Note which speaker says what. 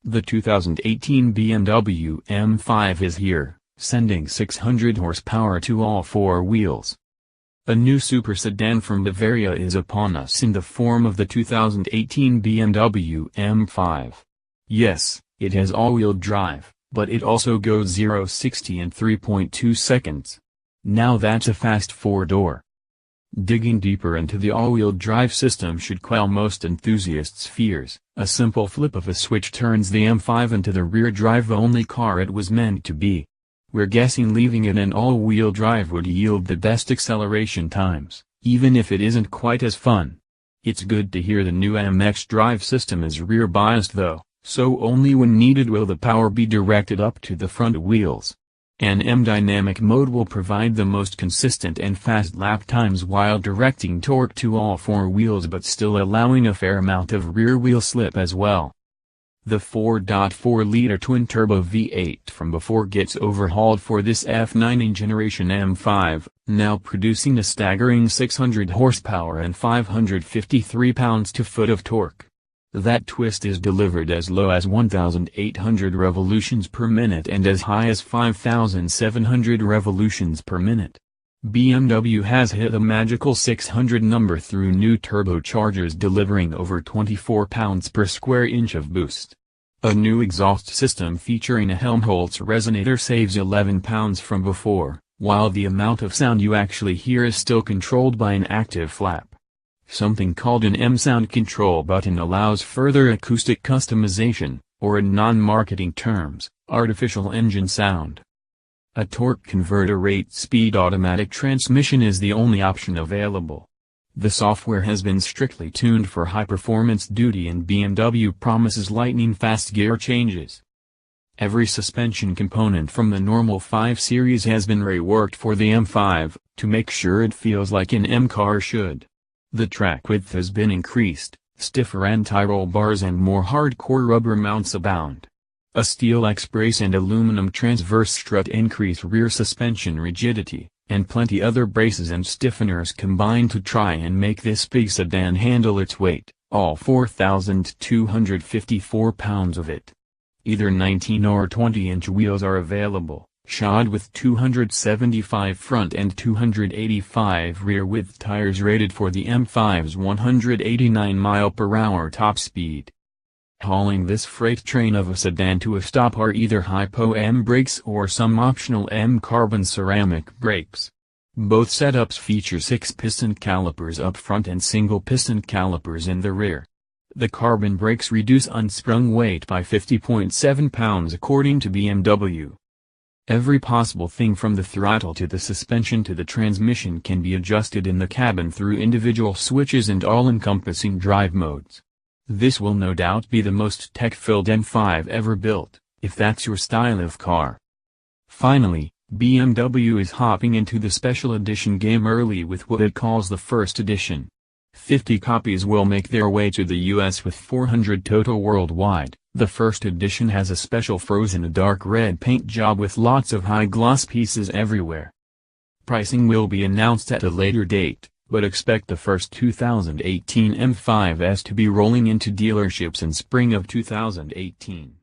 Speaker 1: The 2018 BMW M5 is here, sending 600 horsepower to all four wheels. A new super sedan from Bavaria is upon us in the form of the 2018 BMW M5. Yes, it has all-wheel drive, but it also goes 0-60 in 3.2 seconds. Now that's a fast four-door. Digging deeper into the all-wheel drive system should quell most enthusiasts' fears. A simple flip of a switch turns the M5 into the rear drive-only car it was meant to be. We're guessing leaving it in all-wheel drive would yield the best acceleration times, even if it isn't quite as fun. It's good to hear the new MX drive system is rear-biased though, so only when needed will the power be directed up to the front wheels. An M dynamic mode will provide the most consistent and fast lap times while directing torque to all four wheels but still allowing a fair amount of rear wheel slip as well. The 4.4-liter twin-turbo V8 from before gets overhauled for this F9 generation M5, now producing a staggering 600 horsepower and 553 pounds-to-foot of torque. That twist is delivered as low as 1,800 revolutions per minute and as high as 5,700 revolutions per minute. BMW has hit a magical 600 number through new turbochargers delivering over 24 pounds per square inch of boost. A new exhaust system featuring a Helmholtz resonator saves 11 pounds from before, while the amount of sound you actually hear is still controlled by an active flap. Something called an M sound control button allows further acoustic customization, or in non-marketing terms, artificial engine sound. A torque converter 8-speed automatic transmission is the only option available. The software has been strictly tuned for high-performance duty and BMW promises lightning-fast gear changes. Every suspension component from the normal 5 Series has been reworked for the M5, to make sure it feels like an M car should. The track width has been increased, stiffer anti-roll bars and more hardcore rubber mounts abound. A steel X-brace and aluminum transverse strut increase rear suspension rigidity, and plenty other braces and stiffeners combine to try and make this big sedan handle its weight, all 4,254 pounds of it. Either 19 or 20-inch wheels are available, shod with 275 front and 285 rear width tires rated for the M5's 189 mph top speed. Hauling this freight train of a sedan to a stop are either Hypo M brakes or some optional M carbon ceramic brakes. Both setups feature 6-piston calipers up front and single-piston calipers in the rear. The carbon brakes reduce unsprung weight by 50.7 pounds according to BMW. Every possible thing from the throttle to the suspension to the transmission can be adjusted in the cabin through individual switches and all-encompassing drive modes. This will no doubt be the most tech-filled M5 ever built, if that's your style of car. Finally, BMW is hopping into the special edition game early with what it calls the first edition. 50 copies will make their way to the US with 400 total worldwide. The first edition has a special frozen dark red paint job with lots of high-gloss pieces everywhere. Pricing will be announced at a later date, but expect the first 2018 M5s to be rolling into dealerships in spring of 2018.